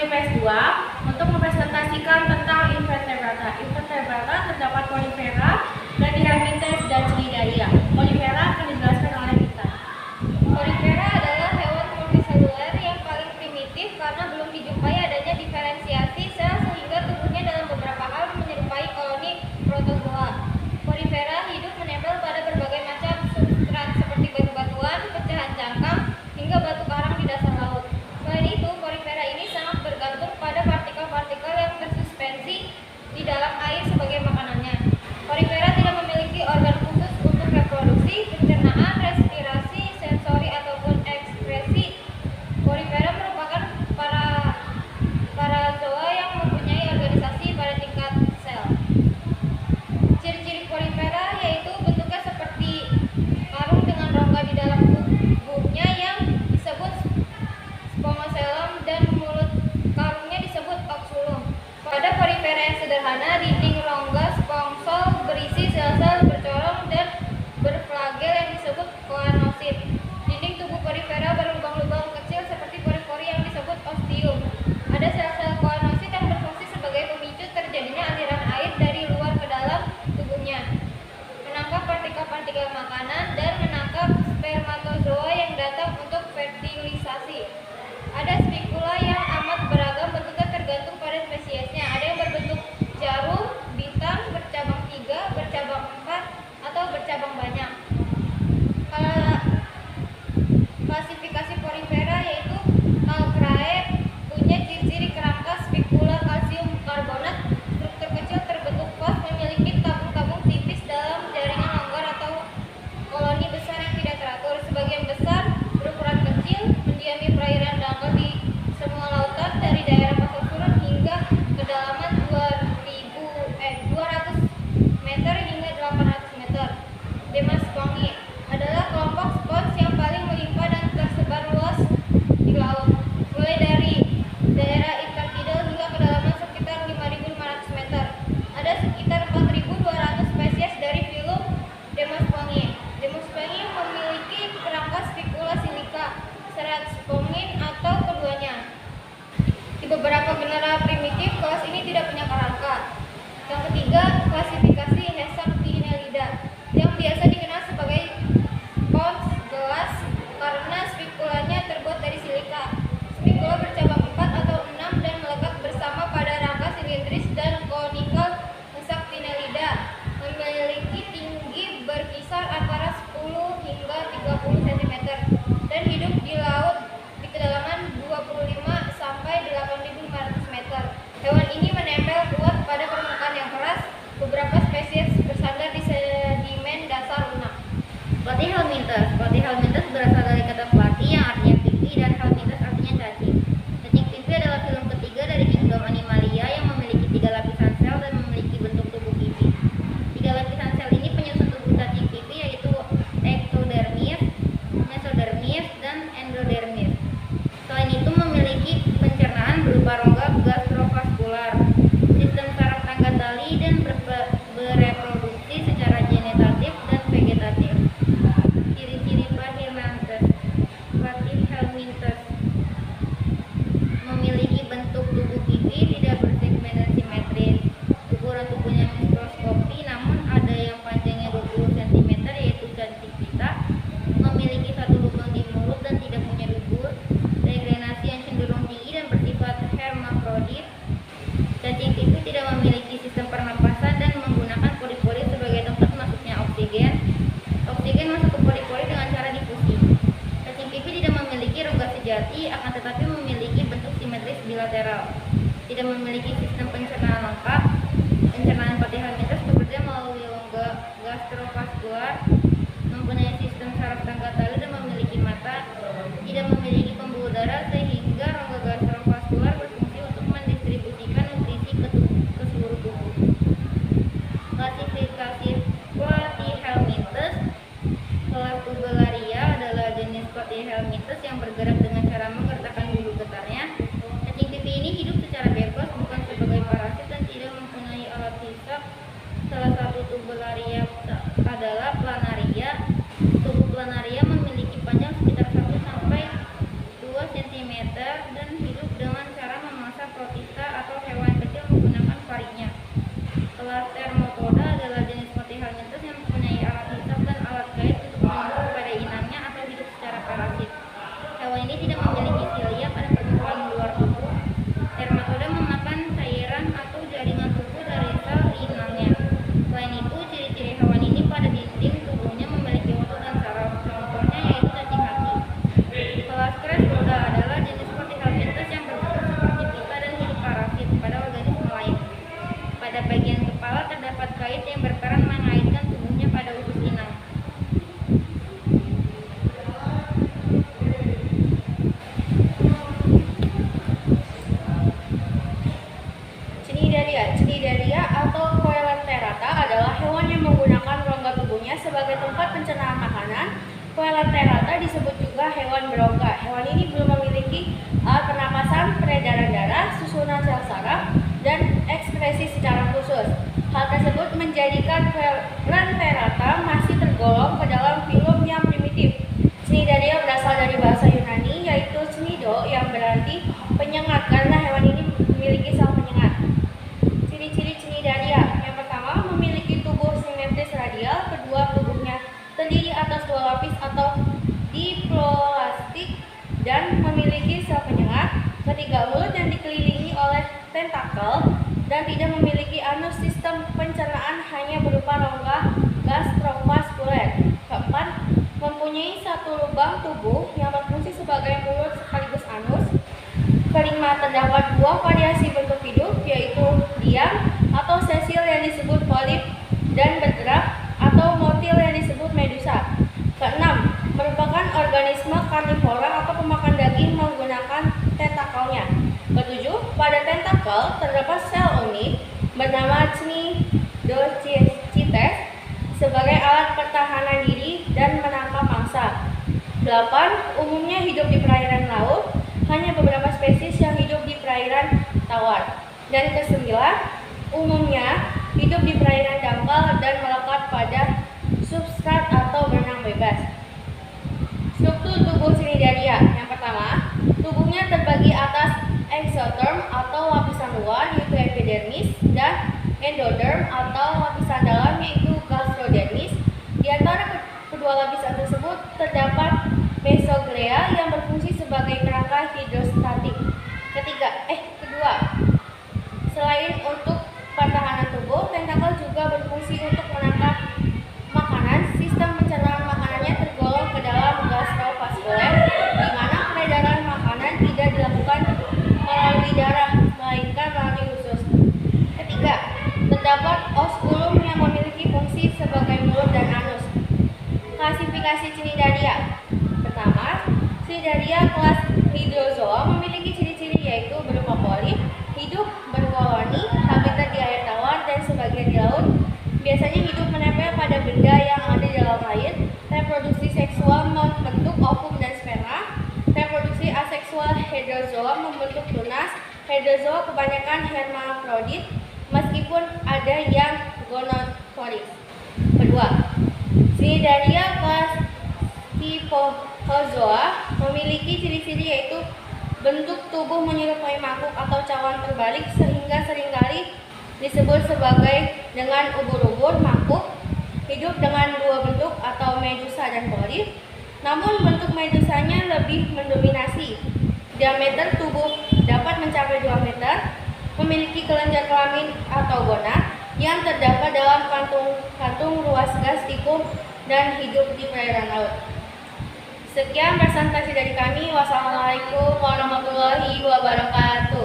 POLIPES 2 untuk mempresentasikan tentang invertebrata. Invertebrata terdapat polifera, platyhelminthes, dan cnidaria. Polifera akan dijelaskan oleh kita. Polifera adalah hewan multiseluler yang paling primitif karena belum dijumpai adanya diferensiasi sel sehingga tubuhnya dalam beberapa hal menyerupai koloni protozoa. Polifera hidup menempel pada berbagai macam substrat seperti batu-batuan, pecahan cangkang, hingga batu karang di dasar laut. Selain itu, polifera ini sangat bergantung pada partikel-partikel yang bersuspensi di dalam air sebagai makanannya. Polifera tidak memiliki organ khusus untuk reproduksi, pencernaan, respirasi, sensori ataupun ekskresi. Polifera merupakan parazoa yang mempunyai organisasi pada tingkat sel. Ciri-ciri polifera yaitu bentuknya seperti karung dengan rongga di dalam tubuhnya yang disebut spongoselum dan mulut karungnya disebut oxulum. Pada polifera yang sederhana, dinding rongga sponsol berisi sel-sel bercorong dan berflagel yang disebut koanosit. Dinding tubuh polifera berlubang-lubang kecil seperti pori-pori yang disebut ostium. Ada sel-sel koanosit yang berfungsi sebagai pemicu terjadinya aliran air dari luar ke dalam tubuhnya, menangkap partikel-partikel makanan, dan menangkap spermatozoa yang datang untuk fertilisasi. Ada spikula yang amat beragam bentuknya tergantung pada spesiesnya. Ada yang berbentuk jarum, bintang, bercabang 3, bercabang 4, atau bercabang banyak. Klasifikasi polifera yaitu Calcrae punya ciri-ciri kerangka spikula kalsium karbonat, struktur kecil terbentuk pos, memiliki tabung-tabung tipis dalam jaringan longgar atau koloni besar yang tidak teratur. Sebagian besar berukuran kecil, mendiami perairan dangkal di semua lautan dari daerah pasang surut hingga kedalaman 200 meter hingga 800 meter. Demaspongi adalah kelompok spons yang paling melimpah dan tersebar luas di laut, mulai dari daerah intertidal hingga kedalaman sekitar 5.500 meter. Ada sekitar 4.200 spesies dari filum Demaspongi. Demaspongi memiliki kerangka spikula silika, serat spongin atau keduanya. Di beberapa genera primitif, kelas ini tidak punya kerangka. Yang ketiga, klasifikasi Hexactinellida yang biasa dikenal sebagai spons gelas karena spikulanya terbuat dari silika. Spikula bercabang 4 atau 6 dan melekat bersama pada rangka silindris dan konikal. Hexactinellida memiliki tinggi berkisar antara 10 hingga 30 cm dan hidup di laut di kedalaman 25 sampai 8.500 meter. Hewan ini menempel kuat pada permukaan yang keras. Beberapa spesies bersandar di sedimen dasar lunak. Platyhelminthes. Platyhelminthes berasal dari kata platy yang artinya pipi dan helminthes artinya cacing. Cacing pipi adalah filum ketiga dari kingdom Animalia yang memiliki 3 lapisan sel dan memiliki bentuk tubuh pipi. 3 lapisan sel ini penyusun tubuh cacing pipi yaitu ectodermis, mesodermis, dan endodermis. Selain itu memiliki pencernaan berupa rongga gastrovaskular, sistem saraf tangga tali, dan bereproduksi secara genetatif dan vegetatif. Ciri-ciri Platyhelminthes memiliki bentuk tubuh pipi, tidak bersegmen dan simetris. Ukuran tubuhnya mikroskopi, namun ada yang panjangnya 20 cm yaitu Centipita. Memiliki 1 lubang di mulut dan tidak punya dubur. Regrenasi yang cenderung tinggi dan bersifat hermafrodit. Cacing pipi tidak memiliki sistem pernapasan dan menggunakan pori-pori sebagai tempat masuknya oksigen. Oksigen masuk ke pori-pori dengan cara difusi. Cacing pipi tidak memiliki rongga sejati, akan tetapi memiliki bentuk simetris bilateral. Tidak memiliki sistem pencernaan lengkap. Pencernaan Platyhelminthes bekerja melalui rongga gastrovaskular, mempunyai sistem saraf tangga tali dan memiliki mata. Tidak memiliki pembuluh darah sehingga rongga gastrovaskular berfungsi untuk mendistribusikan nutrisi ke seluruh tubuh. Klasifikasi Platyhelminthes. Kelas Tubularia adalah jenis Platyhelminthes yang bergerak dengan cara menggerakkan bulu getarnya. Cacing pipi ini hidup secara bebas, bukan sebagai parasit, dan tidak mempunyai alat hisap. Salah satu Tubularia adalah Planaria. Tubuh Planaria memiliki panjang sekitar 1 sampai lantai rata disebut juga hewan berongga. Hewan ini belum memiliki alat pernapasan, peredaran darah, susunan sel saraf, dan ekspresi secara khusus. Hal tersebut menjadikan lantai rata masih tergolong ke dalam filum yang primitif. Cnidaria berasal dari bahasa Yunani yaitu cnido yang berarti penyengat karena hewan ini memiliki sel penyengat. Ciri-ciri Cnidaria: yang pertama, memiliki tubuh simetris radial, kedua tubuhnya terdiri atas dua lapis atau diploastik dan memiliki sel penyengat, ketiga, mulut yang dikelilingi oleh tentakel dan tidak memiliki anus. Sistem pencernaan hanya berupa rongga gastrovaskuler. Keempat, mempunyai satu lubang tubuh yang berfungsi sebagai mulut sekaligus anus. Kelima, terdapat dua variasi bentuk hidup yaitu diam atau sesil yang disebut polip dan bergerak atau motil yang disebut medusa. Keenam, merupakan organisme karnivora atau pemakan daging menggunakan tentakelnya. Ketujuh, pada tentakel terdapat sel unik bernama cnidocytes sebagai alat pertahanan diri dan menangkap mangsa. 8. Umumnya hidup di perairan laut, hanya beberapa spesies yang hidup di perairan tawar. Dan ke-9, umumnya hidup di perairan dangkal dan melekat pada substrat atau berenang bebas. Struktur tubuh Cnidaria. Yang pertama, tubuhnya terbagi atas exotherm atau lapisan luar yaitu epidermis dan endoderm atau lapisan dalam yaitu gastrodermis. Di antara kedua lapisan tersebut terdapat mesoglea yang berfungsi sebagai kerangka hidrostatik. Kedua, selain untuk pertahanan tubuh, tentakel juga berfungsi untuk menangkap makanan. Sistem pencernaan makanannya tergolong ke dalam gastrovaskuler, di mana peredaran makanan tidak dilakukan melalui darah, melainkan melalui usus. Ketiga, terdapat osculum yang memiliki fungsi sebagai mulut dan anus. Klasifikasi Cnidaria. Pertama, Cnidaria kelas Hydrozoa memiliki ciri-ciri yaitu berupa polip, hidup berkoloni, habitat di air tawar dan sebagian di laut. Biasanya hidup menempel pada benda yang ada di dalam air. Reproduksi seksual membentuk ovum dan sperma. Reproduksi aseksual Hydrozoa membentuk tunas. Hydrozoa kebanyakan hermafrodit, meskipun ada yang gonosporis. Kedua, Cnidaria kelas Scyphozoa memiliki ciri-ciri yaitu bentuk tubuh menyerupai makhluk atau cawan terbalik sehingga seringkali disebut sebagai dengan ubur-ubur makhluk. Hidup dengan dua bentuk atau medusa dan polip. Namun bentuk medusanya lebih mendominasi. Diameter tubuh dapat mencapai 2 meter. Memiliki kelenjar kelamin atau gonad yang terdapat dalam kantung ruas gas tikum dan hidup di perairan laut. Sekian presentasi dari kami. Wassalamualaikum warahmatullahi wabarakatuh.